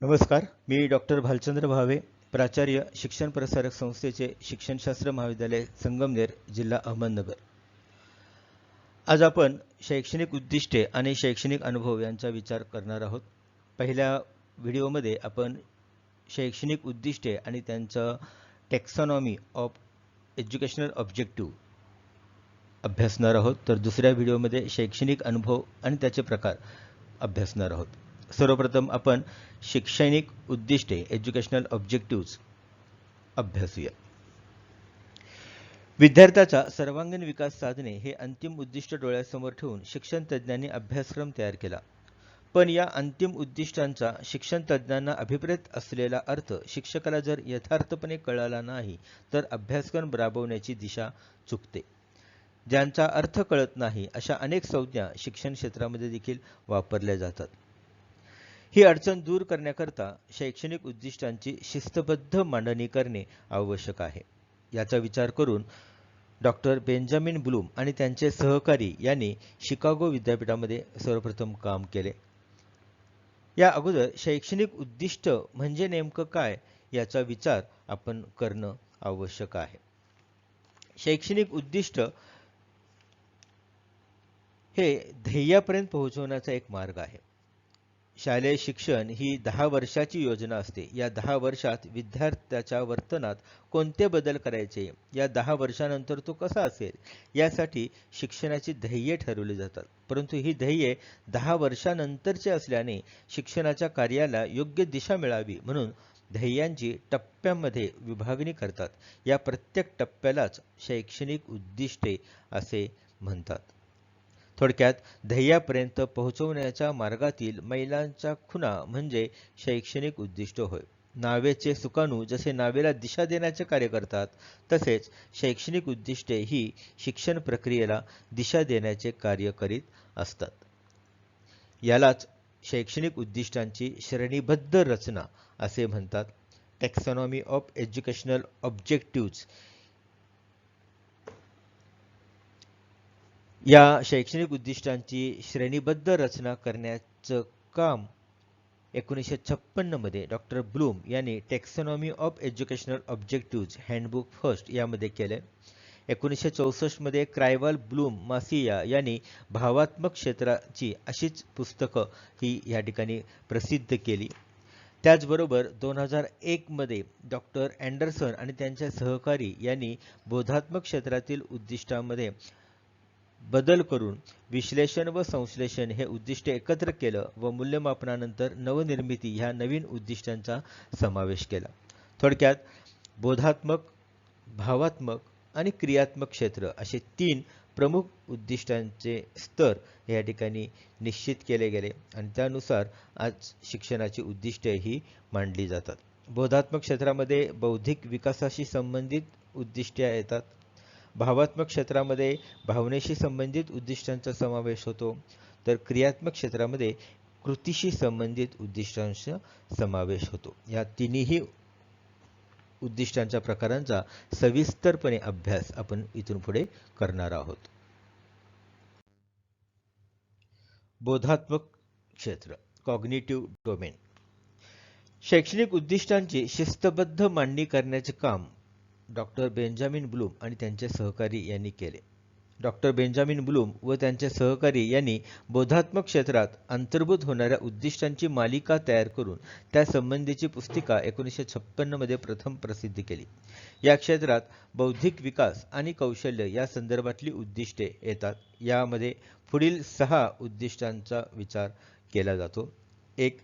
नमस्कार, मी डॉक्टर भालचंद्र भावे, प्राचार्य शिक्षण प्रसारक संस्थेचे शिक्षणशास्त्र महाविद्यालय संगमनेर, जिल्हा अहमदनगर. आज आपण शैक्षणिक उद्दिष्टे आणि शैक्षणिक अनुभव यांचा विचार करणार आहोत. पहिल्या व्हिडिओमध्ये आपण शैक्षणिक उद्दिष्टे आणि त्यांचं टेक्सॉनॉमी ऑफ एज्युकेशनल ऑब्जेक्टिव्ह अभ्यासणार आहोत, तर दुसऱ्या व्हिडिओमध्ये शैक्षणिक अनुभव आणि त्याचे प्रकार अभ्यासणार आहोत. सर्वप्रथम आपण शैक्षणिक उद्दिष्टे एज्युकेशनल ऑब्जेक्टिव्ह अभ्यासूया. विद्यार्थ्याचा सर्वांगीण विकास साधणे हे अंतिम उद्दिष्ट डोळ्यासमोर ठेवून शिक्षण तज्ज्ञांनी अभ्यासक्रम तयार केला. पण या अंतिम उद्दिष्टांचा शिक्षण तज्ज्ञांना अभिप्रेत असलेला अर्थ शिक्षकाला जर यथार्थपणे कळाला नाही तर अभ्यासक्रम राबवण्याची दिशा चुकते. ज्यांचा अर्थ कळत नाही अशा अनेक संज्ञा शिक्षण क्षेत्रामध्ये देखील वापरल्या जातात. ही अडचण दूर करण्याकरता शैक्षणिक उद्दिष्टांची शिस्तबद्ध मांडणी करणे आवश्यक आहे. याचा विचार करून डॉक्टर बेंजामिन ब्लूम आणि त्यांचे सहकारी यांनी शिकागो विद्यापीठामध्ये सर्वप्रथम काम केले. या अगोदर शैक्षणिक उद्दिष्ट म्हणजे नेमकं काय याचा विचार आपण करणं आवश्यक आहे. शैक्षणिक उद्दिष्ट हे ध्येयापर्यंत पोहोचवण्याचा एक मार्ग आहे. शालेय शिक्षण ही 10 वर्षाची योजना असते. या 10 वर्षात विद्यार्थ्याच्या वर्तनात कोणते बदल करायचे, या 10 वर्षानंतर तो कसा असेल, यासाठी शिक्षणाची ध्येये ठरवली जातात. परंतु ही ध्येये 10 वर्षानंतरची असल्याने शिक्षणाच्या कार्याला योग्य दिशा मिळावी म्हणून ध्येयांची टप्प्यांमध्ये विभागणी करतात. या प्रत्येक टप्प्यालाच शैक्षणिक उद्दिष्टे असे म्हणतात. थोडक्यात ध्येयापर्यंत पोहोचवण्याच्या मार्गातील मैलांच्या खुणा म्हणजे शैक्षणिक उद्दिष्ट होय. नावेचे सुकाणू जसे नावेला दिशा देण्याचे कार्य करतात, तसेच शैक्षणिक उद्दिष्टे ही शिक्षण प्रक्रियेला दिशा देण्याचे कार्य करीत असतात. यालाच शैक्षणिक उद्दिष्टांची श्रेणीबद्ध रचना असे म्हणतात. टेक्सॉनॉमी ऑफ एज्युकेशनल ऑब्जेक्टिव्ह या शैक्षणिक उद्दिष्टांची श्रेणीबद्ध रचना करण्याचं काम 1956 मध्ये डॉक्टर ब्लूम यांनी taxonomy of educational objective handbook first यामध्ये केले. 1964 मध्ये क्रायवाल ब्लूम मासिया यांनी भावात्मक क्षेत्राची अशीच पुस्तकं ही या ठिकाणी प्रसिद्ध केली. त्याचबरोबर 2001 मध्ये डॉक्टर अँडरसन आणि त्यांच्या सहकारी यांनी बोधात्मक क्षेत्रातील उद्दिष्टांमध्ये बदल करून विश्लेषण व संश्लेषण हे उद्दिष्ट एकत्र केलं व मूल्यमापनानंतर नवनिर्मिती ह्या नवीन उद्दिष्टांचा समावेश केला. थोडक्यात बोधात्मक, भावात्मक आणि क्रियात्मक क्षेत्र असे 3 प्रमुख उद्दिष्टांचे स्तर या ठिकाणी निश्चित केले गेले आणि त्यानुसार आज शिक्षणाची उद्दिष्टे ही मांडली जातात. बोधात्मक क्षेत्रामध्ये बौद्धिक विकासाशी संबंधित उद्दिष्टे येतात. भावात्मक क्षेत्रामध्ये भावनेशी संबंधित उद्दिष्टांचा समावेश होतो, तर क्रियात्मक क्षेत्रामध्ये कृतीशी संबंधित उद्दिष्टांचा समावेश होतो. या तिन्ही उद्दिष्टांच्या प्रकारांचा सविस्तरपणे अभ्यास आपण इथून पुढे करणार आहोत. बोधात्मक क्षेत्र, कॉग्निटिव्ह डोमेन. शैक्षणिक उद्दिष्टांची शिस्तबद्ध मांडणी करण्याचे काम डॉक्टर बेंजामिन ब्लूम आणि त्यांचे सहकारी यांनी केले. डॉक्टर बेंजामिन ब्लूम व त्यांचे सहकारी यांनी बोधात्मक क्षेत्रात अंतर्भूत होणाऱ्या उद्दिष्टांची मालिका तयार करून त्यासंबंधीची पुस्तिका 1956 मध्ये प्रथम प्रसिद्ध केली. या क्षेत्रात बौद्धिक विकास आणि कौशल्य या संदर्भातली उद्दिष्टे येतात. यामध्ये पुढील 6 उद्दिष्टांचा विचार केला जातो. 1.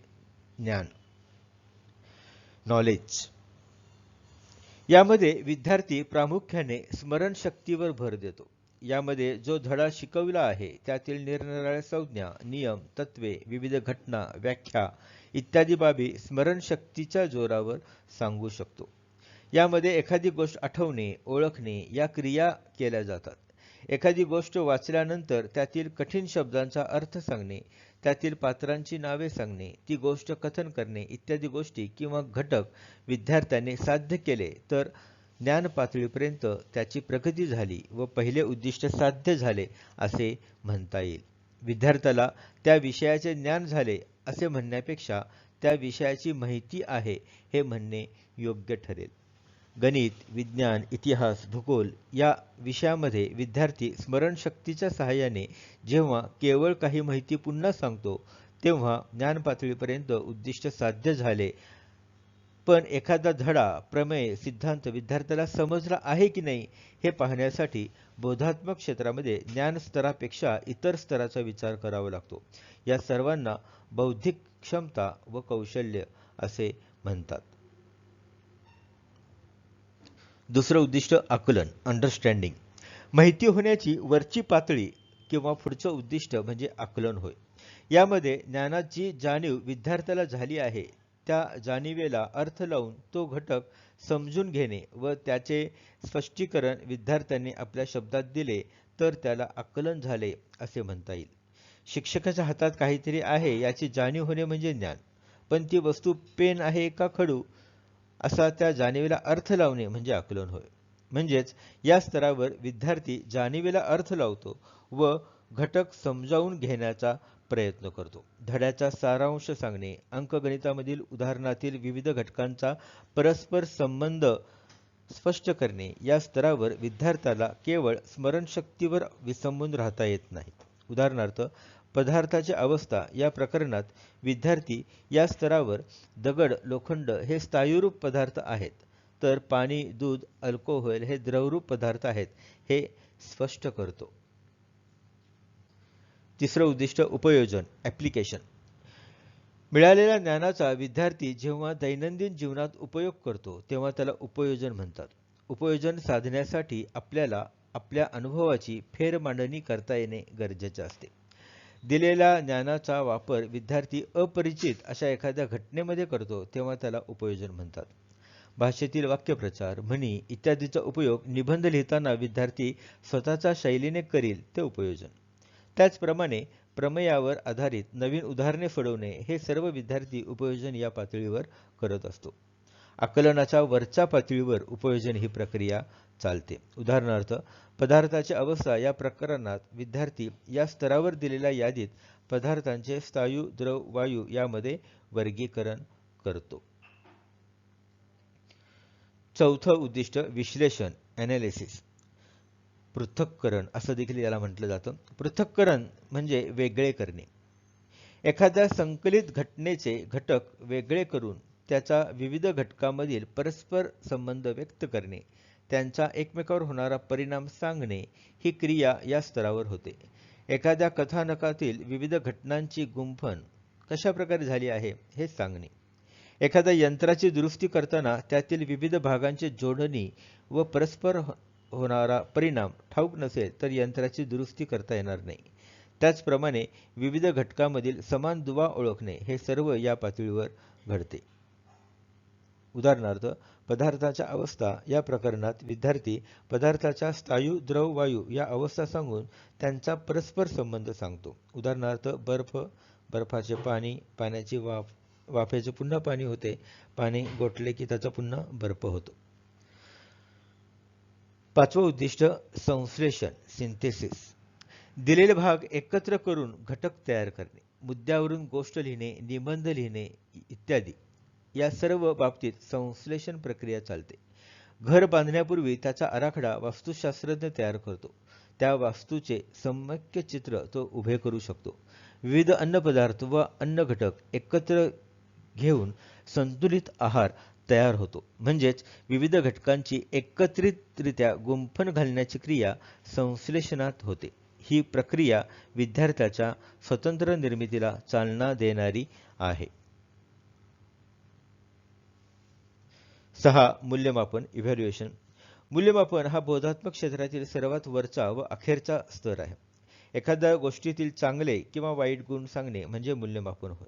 ज्ञान, नॉलेज. यामध्ये विद्यार्थी प्रामुख्याने स्मरणशक्तीवर भर देतो. यामध्ये जो धडा शिकवला आहे त्यातील निरनिराळ्या संज्ञा, नियम, तत्वे, विविध घटना, व्याख्या इत्यादी बाबी स्मरणशक्तीच्या जोरावर सांगू शकतो. यामध्ये एखादी गोष्ट आठवणे, ओळखणे या क्रिया केल्या जातात. एखादी गोष्ट वाचल्यानंतर त्यातील कठीण शब्दांचा अर्थ सांगणे, त्यातील पात्रांची नावे सांगणे, ती गोष्ट कथन करणे इत्यादी गोष्टी किंवा घटक विद्यार्थ्यांनी साध्य केले तर ज्ञान पातळीपर्यंत त्याची प्रगती झाली व पहिले उद्दिष्ट साध्य झाले असे म्हणता येईल. विद्यार्थ्याला त्या विषयाचे ज्ञान झाले असे म्हणण्यापेक्षा त्या विषयाची माहिती आहे हे म्हणणे योग्य ठरेल. गणित, विज्ञान, इतिहास, भूगोल या विषयामध्ये विद्यार्थी स्मरणशक्तीच्या सहाय्याने जेव्हा केवळ काही माहिती पुन्हा सांगतो तेव्हा ज्ञान पातळीपर्यंत उद्दिष्ट साध्य झाले. पण एखादा धडा, प्रमेय, सिद्धांत विद्यार्थ्याला समजला आहे की नाही हे पाहण्यासाठी बोधात्मक क्षेत्रामध्ये ज्ञान स्तरापेक्षा इतर स्तराचा विचार करावा लागतो. या सर्वांना बौद्धिक क्षमता व कौशल्य असे म्हणतात. दुसरं उद्दिष्ट आकलन, अंडरस्टँडिंग. माहिती होण्याची वरची पातळी किंवा पुढचं उद्दिष्ट म्हणजे आकलन होय. यामध्ये ज्ञानाची जाणीव विद्यार्थ्याला झाली आहे त्या जाणीवेला अर्थ लावून तो घटक समजून घेणे व त्याचे स्पष्टीकरण विद्यार्थ्यांनी आपल्या शब्दात दिले तर त्याला आकलन झाले असे म्हणता येईल. शिक्षकाच्या हातात काहीतरी आहे याची जाणीव होणे म्हणजे ज्ञान, पण ती वस्तू पेन आहे का खडू असा त्या जाणीवेला अर्थ लावणे म्हणजे आकलन होय. म्हणजेच या स्तरावर विद्यार्थी जाणीवेला अर्थ लावतो व घटक समजावून घेण्याचा प्रयत्न करतो. धड्याचा सारांश सांगणे, अंकगणितामधील उदाहरणातील विविध घटकांचा परस्पर संबंध स्पष्ट करणे या स्तरावर विद्यार्थ्याला केवळ स्मरणशक्तीवर विसंबून राहता येत नाही. उदाहरणार्थ पदार्थाची अवस्था या प्रकरणात विद्यार्थी या स्तरावर दगड, लोखंड हे स्थायीरूप पदार्थ आहेत, तर पाणी, दूध, अल्कोहोल हे द्रवरूप पदार्थ आहेत हे स्पष्ट करतो. तिसरं उद्दिष्ट उपयोजन, ॲप्लिकेशन. मिळालेल्या ज्ञानाचा विद्यार्थी जेव्हा दैनंदिन जीवनात उपयोग करतो तेव्हा त्याला उपयोजन म्हणतात. उपयोजन साधण्यासाठी आपल्याला आपल्या अनुभवाची फेरमांडणी करता येणे गरजेचे असते. दिलेल्या ज्ञानाचा वापर विद्यार्थी अपरिचित अशा एखाद्या घटनेमध्ये करतो तेव्हा त्याला उपयोजन म्हणतात. भाषेतील वाक्यप्रचार, म्हणी इत्यादीचा उपयोग निबंध लिहिताना विद्यार्थी स्वतःच्या शैलीने करील ते उपयोजन. त्याचप्रमाणे प्रमेयावर आधारित नवीन उदाहरणे सोडवणे हे सर्व विद्यार्थी उपयोजन या पातळीवर करत असतो. आकलनाच्या वरच्या पातळीवर उपयोजन ही प्रक्रिया चालते. उदाहरणार्थ पदार्थाची अवस्था या प्रकरणात विद्यार्थी या स्तरावर दिलेल्या यादीत पदार्थांचे स्थायू, द्रव, वायू यामध्ये वर्गीकरण करतो. चौथं उद्दिष्ट विश्लेषण, ॲनालिसिस, पृथक्करण असं देखील याला म्हटलं जातं. पृथक्करण म्हणजे वेगळे करणे. एखाद्या संकलित घटनेचे घटक वेगळे करून त्याचा विविध घटकांमधील परस्पर संबंध व्यक्त करणे, त्यांचा एकमेकावर होणारा परिणाम सांगणे ही क्रिया या स्तरावर होते. एखाद्या कथानकातील विविध घटनांची गुंफण कशा प्रकारे झाली आहे हे सांगणे. एखाद्या यंत्राची दुरुस्ती करताना त्यातील विविध भागांची जोडणी व परस्पर होणारा परिणाम ठाऊक नसेल तर यंत्राची दुरुस्ती करता येणार नाही. त्याचप्रमाणे विविध घटकांमधील समान दुवा ओळखणे हे सर्व या पातळीवर घडते. उदाहरणार्थ पदार्थाच्या अवस्था या प्रकरणात विद्यार्थी पदार्थाच्या स्थायू, द्रव, वायू या अवस्था सांगून त्यांचा परस्पर संबंध सांगतो. उदाहरणार्थ बर्फ, बर्फाचे पाणी, पाण्याची वाफ, वाफेचे पुन्हा पाणी होते, पाणी गोठले की त्याचा पुन्हा बर्फ होतो. पाचवं उद्दिष्ट संश्लेषण, सिंथेसिस. दिलेले भाग एकत्र करून घटक तयार करणे, मुद्द्यावरून गोष्ट लिहिणे, निबंध लिहिणे इत्यादी या सर्व बाबतीत संश्लेषण प्रक्रिया चालते. घर बांधण्यापूर्वी त्याचा आराखडा वास्तुशास्त्रज्ञ तयार करतो. त्या वास्तूचे सम्यक चित्र तो उभे करू शकतो. विविध अन्नपदार्थ व अन्न घटक एकत्र घेऊन संतुलित आहार तयार होतो. म्हणजेच विविध घटकांची एकत्रितरित्या गुंफण घालण्याची क्रिया संश्लेषणात होते. ही प्रक्रिया विद्यार्थ्याच्या स्वतंत्र निर्मितीला चालना देणारी आहे. 6. मूल्यमापन, इव्हॅल्युएशन. मूल्यमापन हा बोधात्मक क्षेत्रातील सर्वात वरचा व अखेरचा स्तर आहे. एखाद्या गोष्टीतील चांगले किंवा वाईट गुण सांगणे म्हणजे मूल्यमापन होय.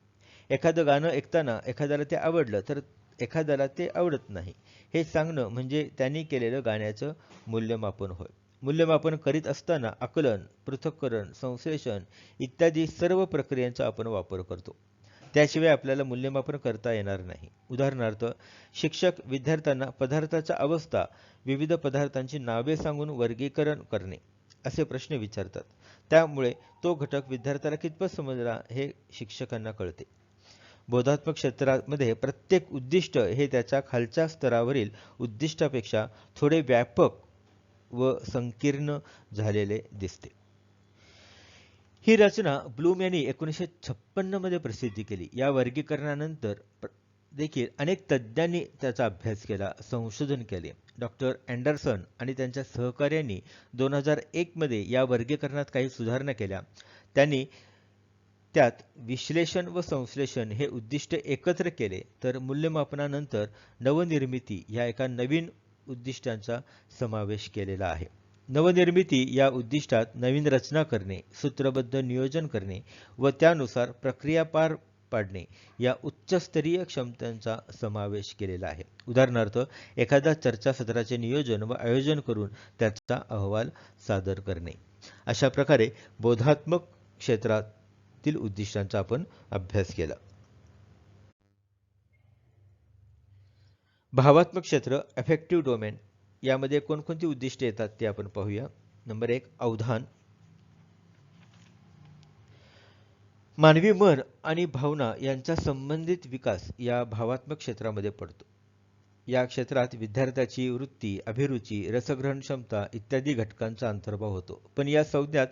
एखादं गाणं ऐकताना एखाद्याला ते आवडलं तर एखाद्याला ते आवडत नाही हे सांगणं म्हणजे त्यांनी केलेलं गाण्याचं मूल्यमापन होय. मूल्यमापन करीत असताना आकलन, पृथक्करण, संश्लेषण इत्यादी सर्व प्रक्रियांचा आपण वापर करतो. त्याशिवाय आपल्याला मूल्यमापन करता येणार नाही. उदाहरणार्थ शिक्षक विद्यार्थ्यांना पदार्थाच्या अवस्था, विविध पदार्थांची नावे सांगून वर्गीकरण करणे असे प्रश्न विचारतात. त्यामुळे तो घटक विद्यार्थ्याला कितपत समजला हे शिक्षकांना कळते. बोधात्मक क्षेत्रामध्ये प्रत्येक उद्दिष्ट हे त्याच्या खालच्या स्तरावरील उद्दिष्टापेक्षा थोडे व्यापक व संकीर्ण झालेले दिसते. ही रचना ब्लूम यांनी 1956 मध्ये प्रसिद्ध केली. या वर्गीकरणानंतर देखील अनेक तज्ज्ञांनी त्याचा अभ्यास केला, संशोधन केले. डॉक्टर अँडरसन आणि त्यांच्या सहकाऱ्यांनी 2001 मध्ये या वर्गीकरणात काही सुधारणा केल्या. त्यांनी त्यात विश्लेषण व संश्लेषण हे उद्दिष्ट एकत्र केले, तर मूल्यमापनानंतर नवनिर्मिती या एका नवीन उद्दिष्टांचा समावेश केलेला आहे. नवनिर्मिती या उद्दिष्टात नवीन रचना करणे, सूत्रबद्ध नियोजन करणे व त्यानुसार प्रक्रिया पार पाडणे या उच्चस्तरीय क्षमतांचा समावेश केलेला आहे. उदाहरणार्थ, एखाद्या चर्चासत्राचे नियोजन व आयोजन करून त्याचा अहवाल सादर करणे. अशा प्रकारे बोधात्मक क्षेत्रातील उद्दिष्टांचा आपण अभ्यास केला. भावात्मक क्षेत्र अफेक्टिव्ह डोमेन यामध्ये कोणकोणती उद्दिष्टे येतात ते आपण पाहूया. नंबर 1 अवधान. मानवी मन आणि भावना यांचा संबंधित विकास या भावात्मक क्षेत्रामध्ये पडतो. या क्षेत्रात विद्यार्थ्याची वृत्ती, अभिरुची, रसग्रहण क्षमता इत्यादी घटकांचा अंतर्भाव होतो. पण या संज्ञात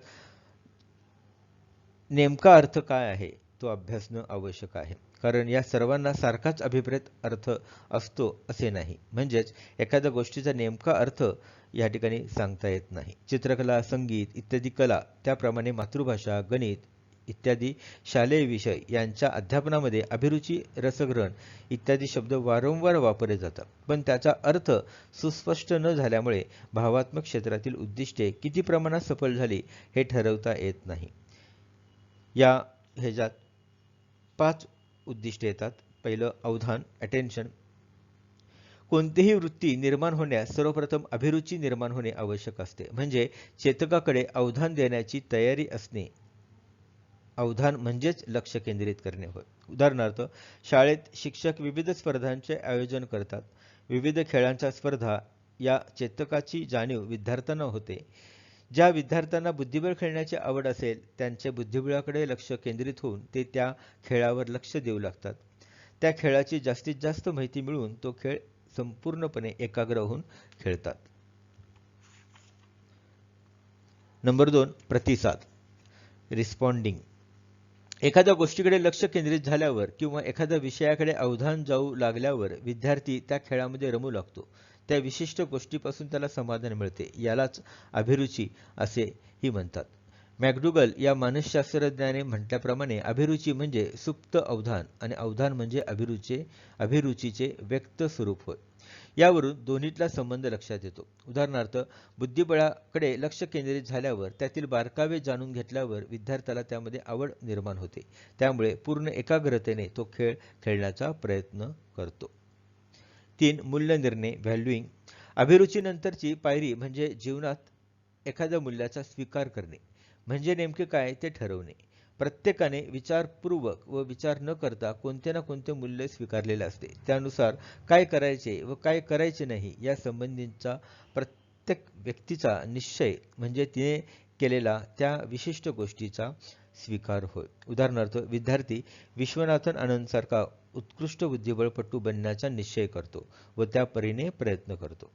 नेमका अर्थ काय आहे तो अभ्यासणं आवश्यक आहे, कारण या सर्वांना सारखाच अभिप्रेत अर्थ असतो असे नाही. म्हणजेच एखाद्या गोष्टीचा नेमका अर्थ या ठिकाणी सांगता येत नाही. चित्रकला, संगीत इत्यादी कला, त्याप्रमाणे मातृभाषा, गणित इत्यादी शालेय विषय यांच्या अध्यापनामध्ये अभिरुची, रसग्रहण इत्यादी शब्द वारंवार वापरले जातात, पण त्याचा अर्थ सुस्पष्ट न झाल्यामुळे भावात्मक क्षेत्रातील उद्दिष्टे किती प्रमाणात सफल झाली हे ठरवता येत नाही. या ह्याच्यात 5 उद्दिष्टे येतात. पहिलं अवधान, अटेन्शन. कोणतीही वृत्ती निर्माण होण्यास सर्वप्रथम अभिरुची निर्माण होणे आवश्यक असते, म्हणजे चेतकाकडे अवधान देण्याची तयारी असणे. अवधान म्हणजेच लक्ष केंद्रित करणे होय. उदाहरणार्थ, शाळेत शिक्षक विविध स्पर्धांचे आयोजन करतात. विविध खेळांच्या स्पर्धा या चेतकाची जाणीव विद्यार्थ्यांना होते. ज्या विद्यार्थ्यांना बुद्धिबळ खेळण्याची आवड असेल त्यांचे बुद्धिबळाकडे लक्ष केंद्रित होऊन ते त्या खेळावर लक्ष देऊ लागतात. त्या खेळाची जास्तीत जास्त माहिती मिळवून तो खेळ संपूर्णपणे एकाग्र होऊन खेळतात. नंबर 2 प्रतिसाद, रिस्पॉन्डिंग. एखाद्या गोष्टीकडे लक्ष केंद्रित झाल्यावर किंवा एखाद्या विषयाकडे अवधान जाऊ लागल्यावर विद्यार्थी त्या खेळामध्ये रमू लागतो. त्या विशिष्ट गोष्टीपासून त्याला समाधान मिळते. यालाच अभिरुची असेही म्हणतात. मॅकडुगल या मानसशास्त्रज्ञाने म्हटल्याप्रमाणे अभिरुची म्हणजे सुप्त अवधान आणि अवधान म्हणजे अभिरुचीचे व्यक्त स्वरूप होय. यावरून दोन्हीतला संबंध लक्षात येतो. उदाहरणार्थ, बुद्धिबळाकडे लक्ष केंद्रित झाल्यावर त्यातील बारकावे जाणून घेतल्यावर विद्यार्थ्याला त्यामध्ये आवड निर्माण होते. त्यामुळे पूर्ण एकाग्रतेने तो खेळ खेळण्याचा प्रयत्न करतो. 3 मूल्य निर्णय, व्हॅल्युइंग. अभिरुचीनंतरची पायरी म्हणजे जीवनात एखाद्या मूल्याचा स्वीकार करणे. म्हणजे नेमके काय ते ठरवणे. प्रत्येकाने विचारपूर्वक व विचार न करता कोणते ना कोणते मूल्य स्वीकारलेले असते. त्यानुसार काय करायचे व काय करायचे नाही या संबंधीचा प्रत्येक व्यक्तीचा निश्चय म्हणजे तिने केलेला त्या विशिष्ट गोष्टीचा स्वीकार होय. उदाहरणार्थ, विद्यार्थी विश्वनाथन आनंदसारखा उत्कृष्ट बुद्धिबळपटू बनण्याचा निश्चय करतो व त्या परीने प्रयत्न करतो.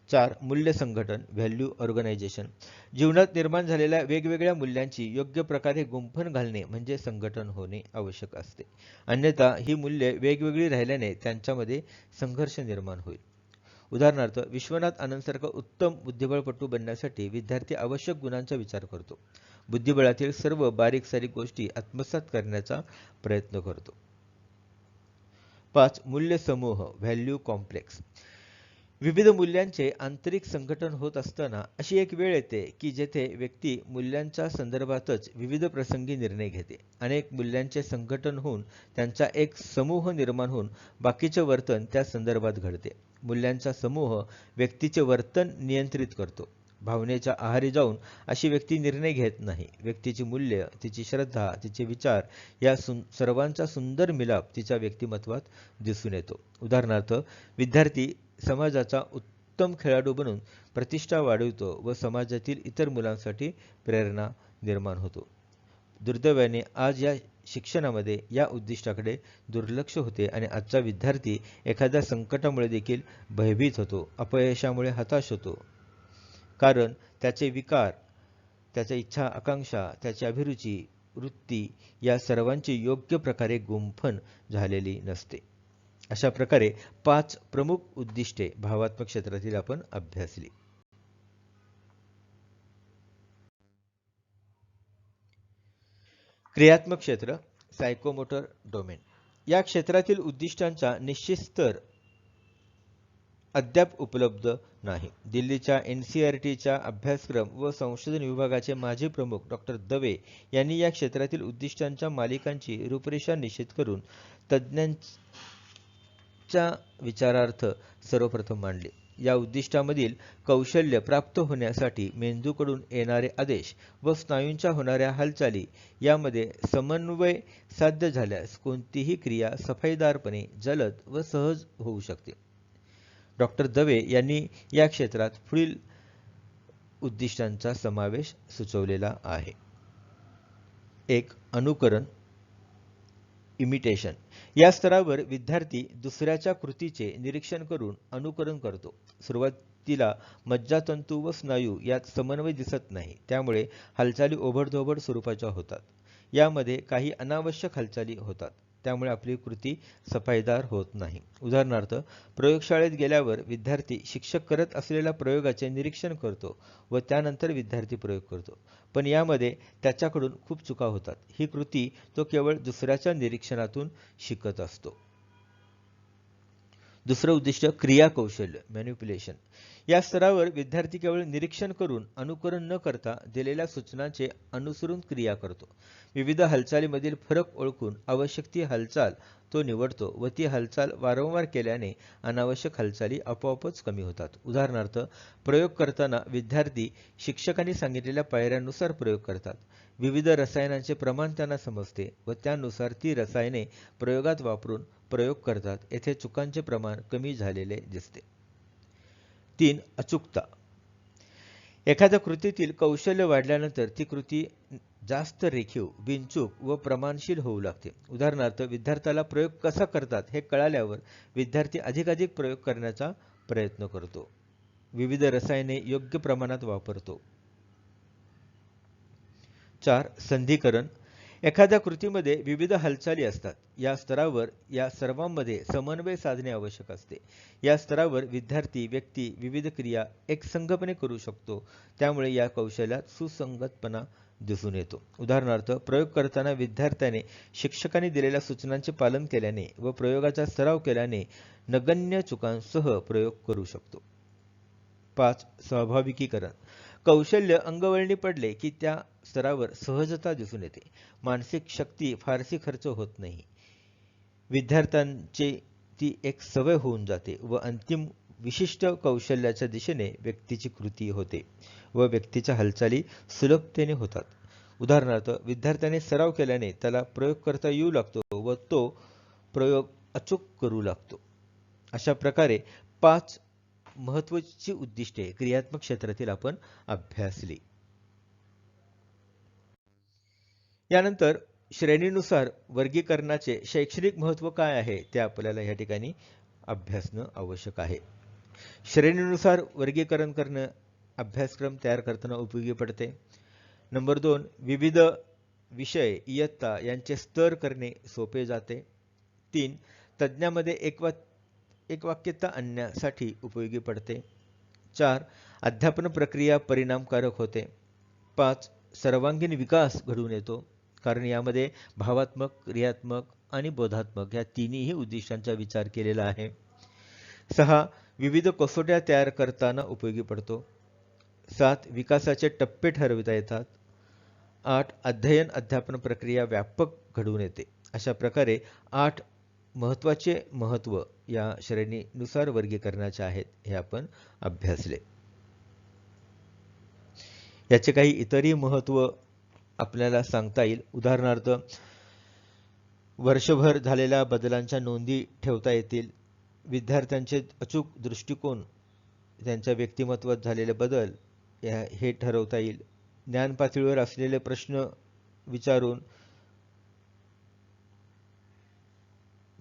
4 मूल्य संघटन, व्हॅल्यू ऑर्गनायझेशन. जीवनात निर्माण झालेल्या वेगवेगळ्या मूल्यांची योग्य प्रकारे गुंफण घालणे म्हणजे संघटन होणे आवश्यक असते. अन्यथा ही मूल्ये वेगवेगळी राहिल्याने त्यांच्यामध्ये संघर्ष निर्माण होईल. उदाहरणार्थ, विश्वनाथ आनंदसारखा उत्तम बुद्धिबळपटू बनण्यासाठी विद्यार्थी आवश्यक गुणांचा विचार करतो. बुद्धिबळातील सर्व बारीक सारीक गोष्टी आत्मसात करण्याचा प्रयत्न करतो. 5 मूल्य समूह, व्हॅल्यू कॉम्प्लेक्स. विविध मूल्यांचे आंतरिक संघटन होत असताना अशी एक वेळ येते की जेथे व्यक्ती मूल्यांच्या संदर्भातच विविध प्रसंगी निर्णय घेते. अनेक मूल्यांचे संघटन होऊन त्यांचा एक समूह निर्माण होऊन बाकीचे वर्तन त्या संदर्भात घडते. मूल्यांचा समूह व्यक्तीचे वर्तन नियंत्रित करतो. भावनेच्या आहारी जाऊन अशी व्यक्ती निर्णय घेत नाही. व्यक्तीची मूल्य, तिची श्रद्धा, तिचे विचार या सर्वांचा सुंदर मिलाप तिच्या व्यक्तिमत्वात दिसून येतो. उदाहरणार्थ, विद्यार्थी समाजाचा उत्तम खेळाडू बनून प्रतिष्ठा वाढवितो व समाजातील इतर मुलांसाठी प्रेरणा निर्माण होतो. दुर्दैवाने आज या शिक्षणामध्ये या उद्दिष्टाकडे दुर्लक्ष होते आणि आजचा विद्यार्थी एखाद्या संकटामुळे देखील भयभीत होतो, अपयशामुळे हताश होतो. कारण त्याचे विकार, त्याच्या इच्छा, आकांक्षा, त्याची अभिरुची, वृत्ती या सर्वांची योग्य प्रकारे गुंफण झालेली नसते. अशा प्रकारे 5 प्रमुख उद्दिष्टे भावात्मक क्षेत्रातील आपण अभ्यासली. क्रियात्मक क्षेत्र, सायकोमोटर डोमेन. या क्षेत्रातील उद्दिष्टांचा निश्चित स्तर अद्याप उपलब्ध नाही. दिल्लीच्या NCERTच्या अभ्यासक्रम व संशोधन विभागाचे माजी प्रमुख डॉ. दवे यांनी या क्षेत्रातील उद्दिष्टांच्या मालिकांची रूपरेषा निश्चित करून तज्ज्ञांच्या विचारार्थ सर्वप्रथम मांडले. या उद्दिष्टामधील कौशल्य प्राप्त होण्यासाठी मेंदूकडून येणारे आदेश व स्नायूंच्या होणाऱ्या हालचाली यामध्ये समन्वय साध्य झाल्यास कोणतीही क्रिया सफाईदारपणे, जलद व सहज होऊ शकते. डॉ. दवे यांनी या क्षेत्रात पुढील उद्दिष्टांचा समावेश सुचवलेला आहे. 1. अनुकरण, इमिटेशन. या स्तरावर विद्यार्थी दुसऱ्याच्या कृतीचे निरीक्षण करून अनुकरण करतो. सुरुवातीला मज्जातंतू व स्नायू यात समन्वय दिसत नाही, त्यामुळे हालचाली ओबडधोबड स्वरूपाच्या होतात. यामध्ये काही अनावश्यक हालचाली होतात, त्यामुळे आपली कृती सफाईदार होत नाही. उदाहरणार्थ, प्रयोगशाळेत गेल्यावर विद्यार्थी शिक्षक करत असलेल्या प्रयोगाचे निरीक्षण करतो व त्यानंतर विद्यार्थी प्रयोग करतो, पण यामध्ये त्याच्याकडून खूप चुका होतात. ही कृती तो केवळ दुसऱ्याच्या निरीक्षणातून शिकत असतो. दुसरं उद्दिष्ट क्रिया कौशल्य, मॅनिप्युलेशन. या स्तरावर विद्यार्थी केवळ निरीक्षण करून अनुकरण न करता दिलेल्या सूचनांचे अनुसरून क्रिया करतो. विविध हालचालीमधील फरक ओळखून आवश्यक ती हालचाल तो निवडतो व ती हालचाल वारंवार केल्याने अनावश्यक हालचाली आपोआपच कमी होतात. उदाहरणार्थ, प्रयोग करताना विद्यार्थी शिक्षकांनी सांगितलेल्या पायऱ्यांनुसार प्रयोग करतात. विविध रसायनांचे प्रमाण त्यांना समजते व त्यानुसार ती रसायने प्रयोगात वापरून प्रयोग करतात. येथे चुकांचे प्रमाण कमी झालेले दिसते. 3. अचूकता. एखाद्या कृतीतील कौशल्य वाढल्यानंतर ती कृती जास्त रेखीव, बिनचूक व प्रमाणशील होऊ लागते. उदाहरणार्थ, विद्यार्थ्याला प्रयोग कसा करतात हे कळाल्यावर विद्यार्थी अधिकाधिक प्रयोग करण्याचा प्रयत्न करतो. विविध रसायने योग्य प्रमाणात वापरतो. 4. संधिकरण. एखाद्या कृतीमध्ये विविध हालचाली असतात. या स्तरावर या सर्वांमध्ये समन्वय साधणे आवश्यक असते. या स्तरावर विद्यार्थी, व्यक्ती विविध क्रिया एकसंघपणे करू शकतो, त्यामुळे या कौशल्यात सुसंगतपणा दिसून येतो. उदाहरणार्थ, प्रयोग करताना विद्यार्थ्याने शिक्षकांनी दिलेल्या सूचनांचे पालन केल्याने व प्रयोगाचा सराव केल्याने नगण्य चुकांसह प्रयोग करू शकतो. 5. स्वाभाविकीकरण. कौशल्य अंगवळणी पडले की त्या स्तरावर सहजता दिसून येते. मानसिक शक्ती फारशी खर्च होत नाही. विद्यार्थ्यांची ती एक सवय होऊन जाते व अंतिम विशिष्ट कौशल्याच्या दिशेने व्यक्तीची कृती होते व व्यक्तीच्या हालचाली सुलभतेने होतात. उदाहरणार्थ, विद्यार्थ्याने सराव केल्याने त्याला प्रयोग करता येऊ लागतो व तो प्रयोग अचूक करू लागतो. अशा प्रकारे 5 महत्त्वाची उद्दिष्टे क्रियात्मक क्षेत्रातील आपण अभ्यासली. यानंतर श्रेणीनुसार वर्गीकरणाचे शैक्षणिक महत्त्व काय आहे ते आपल्याला या ठिकाणी अभ्यासणं आवश्यक आहे. श्रेणीनुसार वर्गीकरण करणं अभ्यासक्रम तयार करताना उपयोगी पडते. नंबर 2, विविध विषय, इयत्ता यांचे स्तर करणे सोपे जाते. 3, तज्ज्ञामध्ये एकवाक्यता आणण्यासाठी उपयोगी पडते. 4, अध्यापन प्रक्रिया परिणामकारक होते. 5, सर्वांगीण विकास घडून येतो, कारण यामध्ये भावात्मक, क्रियात्मक आणि बोधात्मक या तिन्ही उद्दिष्टांचा विचार केलेला आहे. 6, विविध कसोट्या तयार करताना उपयोगी पडतो. 7, विकासाचे टप्पे ठरविता येतात. 8, अध्ययन अध्यापन प्रक्रिया व्यापक घडून येते. अशा प्रकारे 8 महत्त्वाचे महत्त्व या श्रेणीनुसार वर्गीकरणाचे आहेत हे आपण अभ्यासले. याचे काही इतरही महत्त्व आपल्याला सांगता येईल. उदाहरणार्थ, वर्षभर झालेल्या बदलांच्या नोंदी ठेवता येतील. विद्यार्थ्यांचे अचूक दृष्टिकोन, त्यांच्या व्यक्तिमत्वात झालेले बदल हे ठरवता येईल. ज्ञान पातळीवर असलेले प्रश्न विचारून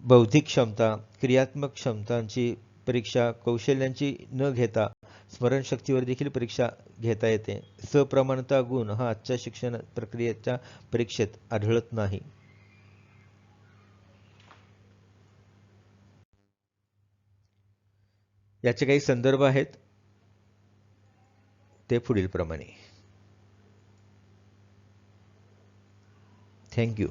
बौद्धिक क्षमता, क्रियात्मक क्षमतांची परीक्षा कौशल्यांची न घेता स्मरणशक्तीवर देखील परीक्षा घेता येते. सप्रमाणता गुण हा आजच्या शिक्षण प्रक्रियेच्या परीक्षेत आढळत नाही. याचे काही संदर्भ आहेत, ते पुढीलप्रमाणे. थँक्यू.